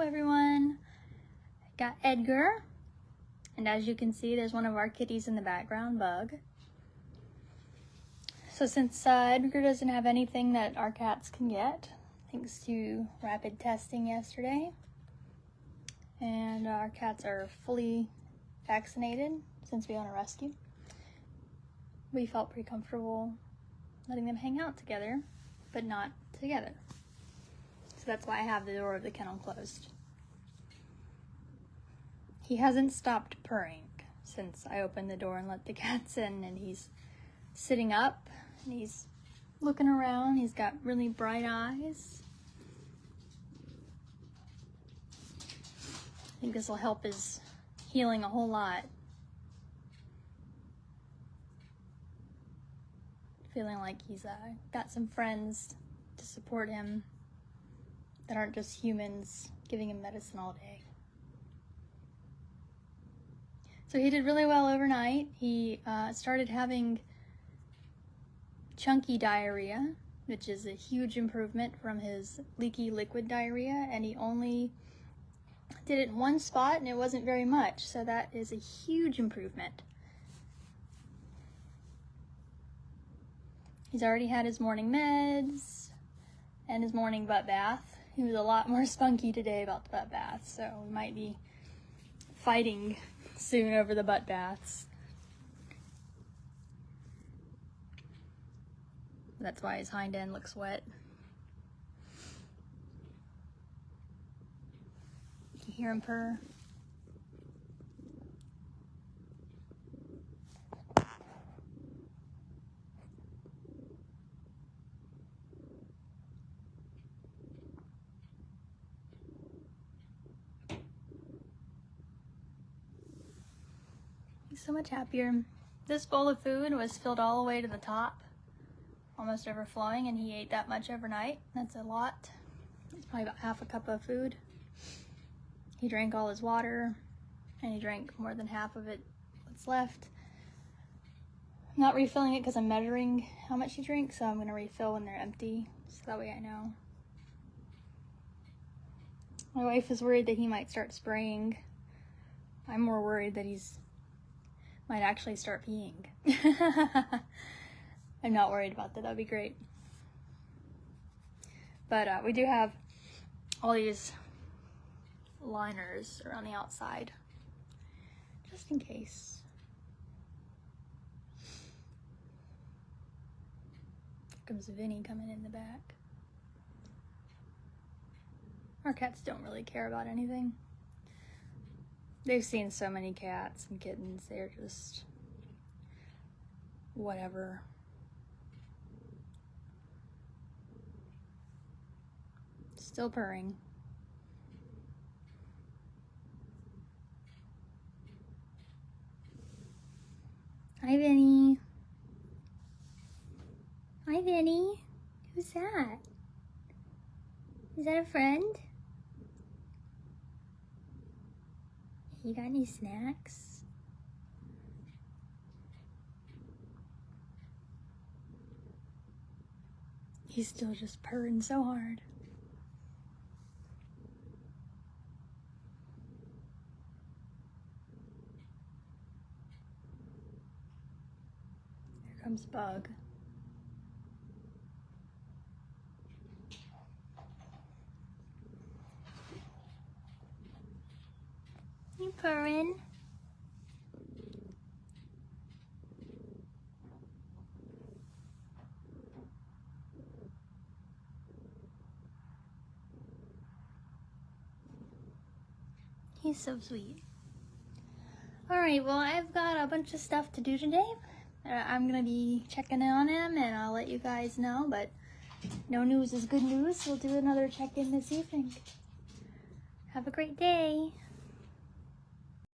everyone. Got Edgar, and as you can see, there's one of our kitties in the background, Bug. So since Edgar doesn't have anything that our cats can get, thanks to rapid testing yesterday, and our cats are fully vaccinated since we own a rescue, we felt pretty comfortable letting them hang out together, but not together. So that's why I have the door of the kennel closed. He hasn't stopped purring since I opened the door and let the cats in, and he's sitting up and he's looking around. He's got really bright eyes. I think this will help his healing a whole lot. Feeling like he's got some friends to support him that aren't just humans giving him medicine all day. So he did really well overnight. He started having chunky diarrhea, which is a huge improvement from his leaky liquid diarrhea, and he only did it in one spot and it wasn't very much, so that is a huge improvement. He's already had his morning meds and his morning butt bath. He was a lot more spunky today about the butt bath, so we might be fighting soon over the butt baths. That's why his hind end looks wet. You can hear him purr. He's so much happier. This bowl of food was filled all the way to the top, almost overflowing, and he ate that much overnight. That's a lot. It's probably about half a cup of food. He drank all his water, and he drank more than half of it that's left. I'm not refilling it because I'm measuring how much he drinks, so I'm going to refill when they're empty, so that way I know. My wife is worried that he might start spraying. I'm more worried that he's might actually start peeing. I'm not worried about that. That'd be great. But we do have all these liners around the outside, just in case. Here comes Vinny coming in the back. Our cats don't really care about anything. They've seen so many cats and kittens, they're just whatever. Still purring. Hi, Vinny. Hi, Vinny. Who's that? Is that a friend? You got any snacks? He's still just purring so hard. Here comes Bug. You purring? He's so sweet. Alright, well, I've got a bunch of stuff to do today. I'm gonna be checking in on him and I'll let you guys know, but no news is good news. We'll do another check-in this evening. Have a great day.